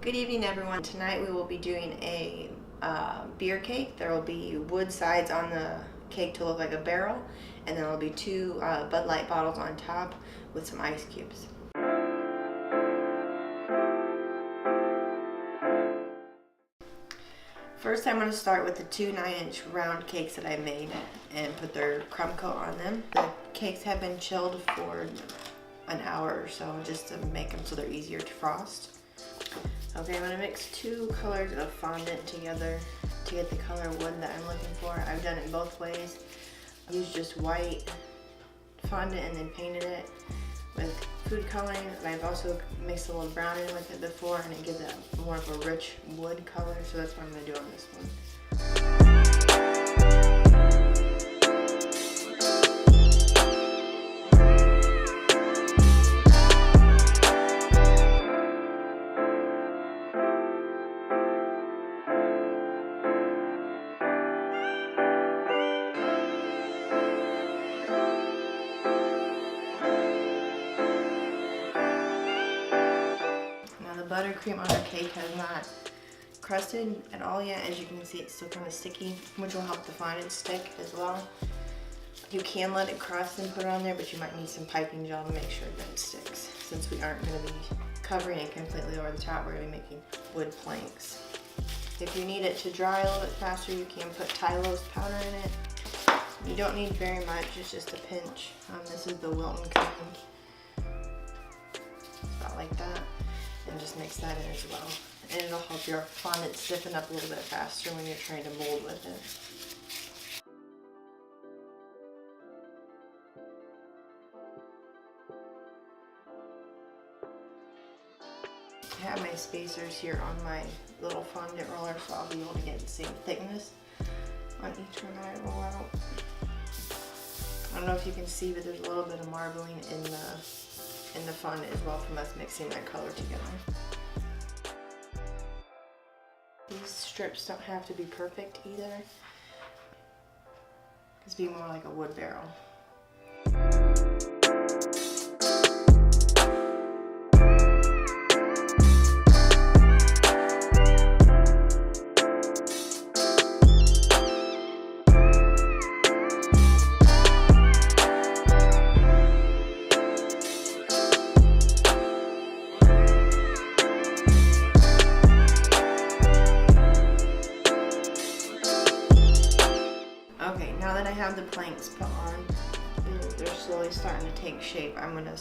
Good evening, everyone. Tonight we will be doing a beer cake. There will be wood sides on the cake to look like a barrel, and then there will be two Bud Light bottles on top with some ice cubes. First, I'm going to start with the two 9-inch round cakes that I made and put their crumb coat on them. The cakes have been chilled for an hour or so just to make them so they're easier to frost. Okay, I'm going to mix two colors of fondant together to get the color wood that I'm looking for. I've done it both ways. I used just white fondant and then painted it with food coloring. And I've also mixed a little brown in with it before, and it gives it more of a rich wood color, so that's what I'm going to do on this one. Buttercream on our cake has not crusted at all yet. As you can see, it's still kind of sticky, which will help the fondant stick as well. You can let it crust and put it on there, but you might need some piping gel to make sure that it sticks. Since we aren't going to be covering it completely over the top, we're going to be making wood planks. If you need it to dry a little bit faster, you can put Tylose powder in it. You don't need very much, it's just a pinch. This is the Wilton cream. About like that. And just mix that in as well. And it'll help your fondant stiffen up a little bit faster when you're trying to mold with it. I have my spacers here on my little fondant roller, so I'll be able to get the same thickness on each one that I roll out. I don't know if you can see, but there's a little bit of marbling in the fondant as well from us mixing that color together. These strips don't have to be perfect either. It's be more like a wood barrel. Okay, now that I have the planks put on, they're slowly starting to take shape. I'm going to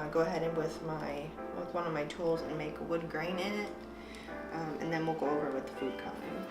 go ahead and with one of my tools and make a wood grain in it, and then we'll go over with the food coloring.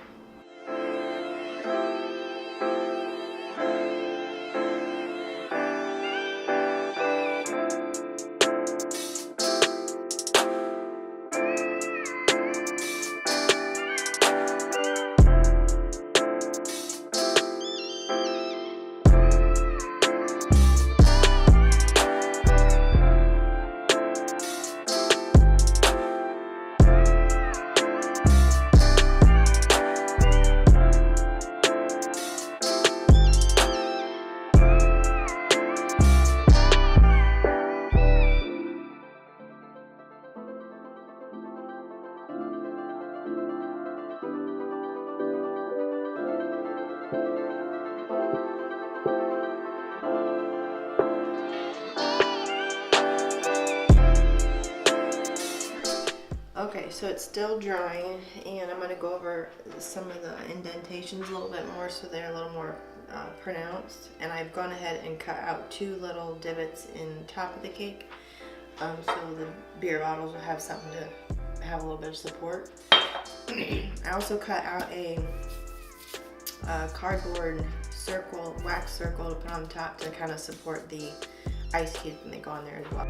Okay, so it's still drying, and I'm going to go over some of the indentations a little bit more so they're a little more pronounced. And I've gone ahead and cut out two little divots in the top of the cake, so the beer bottles will have something to have a little bit of support. I also cut out a cardboard circle, wax circle to put on top to kind of support the ice cubes when they go on there as well.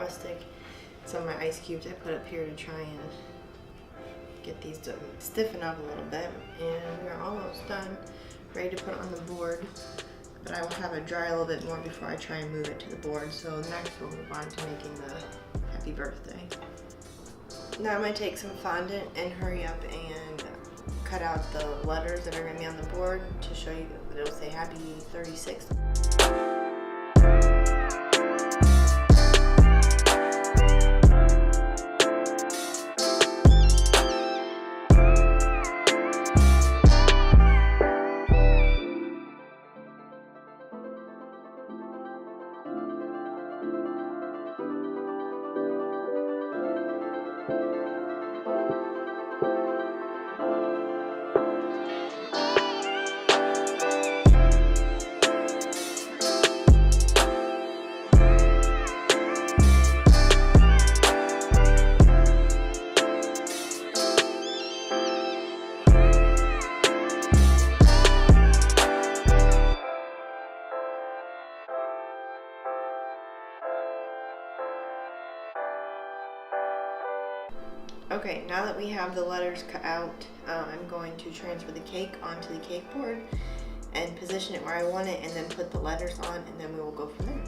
crust stick. Some of my ice cubes I put up here to try and get these to stiffen up a little bit. And we're almost done, ready to put it on the board. But I will have it dry a little bit more before I try and move it to the board. So next we'll move on to making the happy birthday. Now I'm going to take some fondant and hurry up and cut out the letters that are going to be on the board to show you that it'll say happy 36th. Okay, now that we have the letters cut out, I'm going to transfer the cake onto the cake board and position it where I want it, and then put the letters on, and then we will go from there.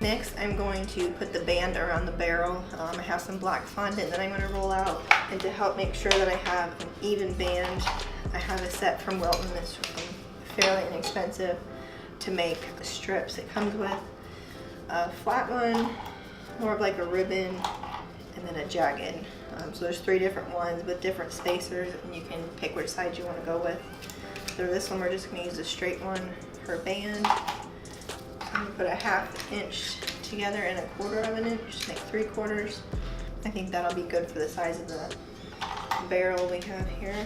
Next, I'm going to put the band around the barrel. I have some black fondant that I'm going to roll out, and to help make sure that I have an even band, I have a set from Wilton that's fairly inexpensive to make strips. It comes with a flat one, more of like a ribbon, and then a jagged. So there's 3 different ones with different spacers, and you can pick which side you want to go with. So this one we're just going to use a straight one for band. I'm going to put a 1/2 inch together and a 1/4 of an inch, make 3/4. I think that'll be good for the size of the barrel we have here.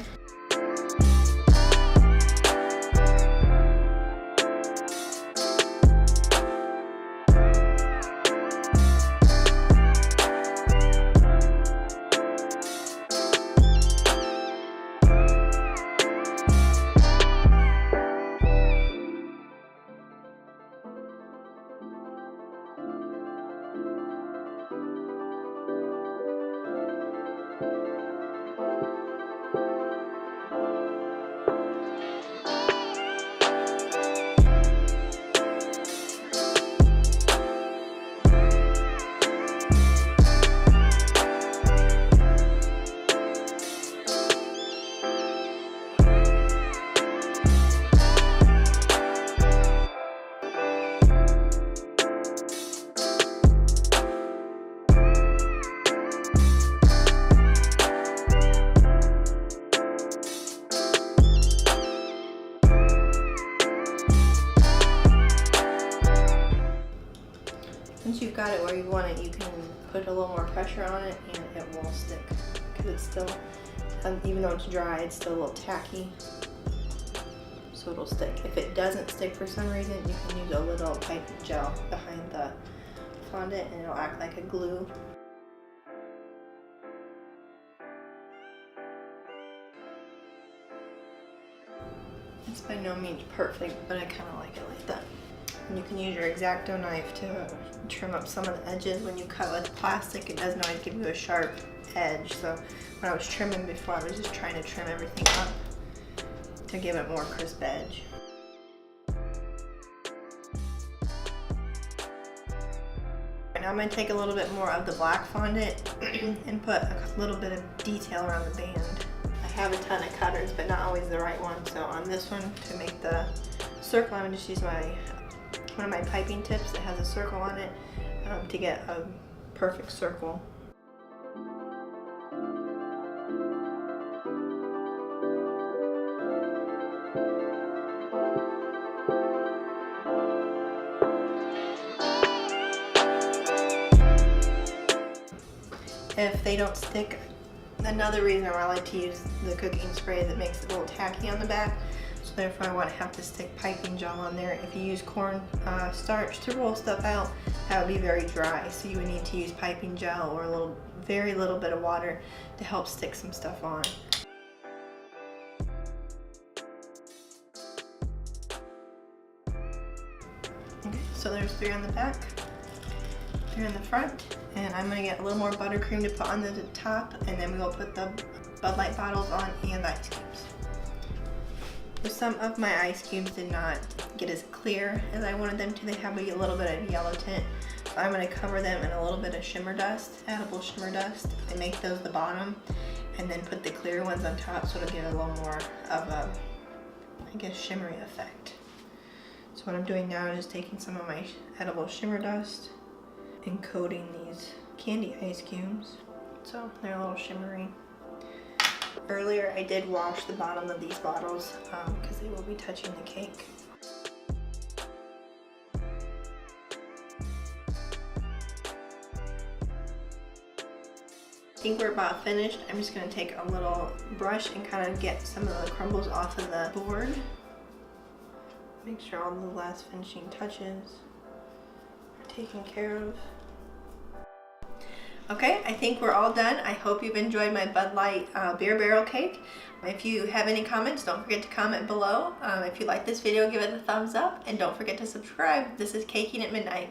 Once you've got it where you want it, you can put a little more pressure on it and it will stick, because it's still, even though it's dry, it's still a little tacky, so it'll stick. If it doesn't stick for some reason, you can use a little piping gel behind the fondant and it'll act like a glue. It's by no means perfect, but I kind of like it like that. And you can use your X-Acto knife to trim up some of the edges. When you cut with plastic, it doesn't always give you a sharp edge. So when I was trimming before, I was just trying to trim everything up to give it more crisp edge. Now I'm going to take a little bit more of the black fondant and put a little bit of detail around the band. I have a ton of cutters, but not always the right one. So on this one, to make the circle, I'm going to just use one of my piping tips that has a circle on it to get a perfect circle. If they don't stick, another reason why I like to use the cooking spray that makes it a little tacky on the back. So So therefore I want to have to stick piping gel on there. If you use corn starch to roll stuff out, that would be very dry. So you would need to use piping gel or a very little bit of water to help stick some stuff on. Okay, so there's 3 on the back, 3 on the front, and I'm gonna get a little more buttercream to put on the top, and then we'll put the Bud Light bottles on and the ice cubes. So some of my ice cubes did not get as clear as I wanted them to. They have a little bit of yellow tint. So I'm gonna cover them in a little bit of shimmer dust, edible shimmer dust, and make those the bottom, and then put the clear ones on top so it'll give it a little more of a, I guess, shimmery effect. So what I'm doing now is taking some of my edible shimmer dust and coating these candy ice cubes so they're a little shimmery. Earlier I did wash the bottom of these bottles because they will be touching the cake. I think we're about finished. I'm just going to take a little brush and kind of get some of the crumbles off of the board. Make sure all the last finishing touches are taken care of. Okay, I think we're all done. I hope you've enjoyed my Bud Light beer barrel cake. If you have any comments, don't forget to comment below. If you like this video, give it a thumbs up, and don't forget to subscribe. This is Caking at Midnight.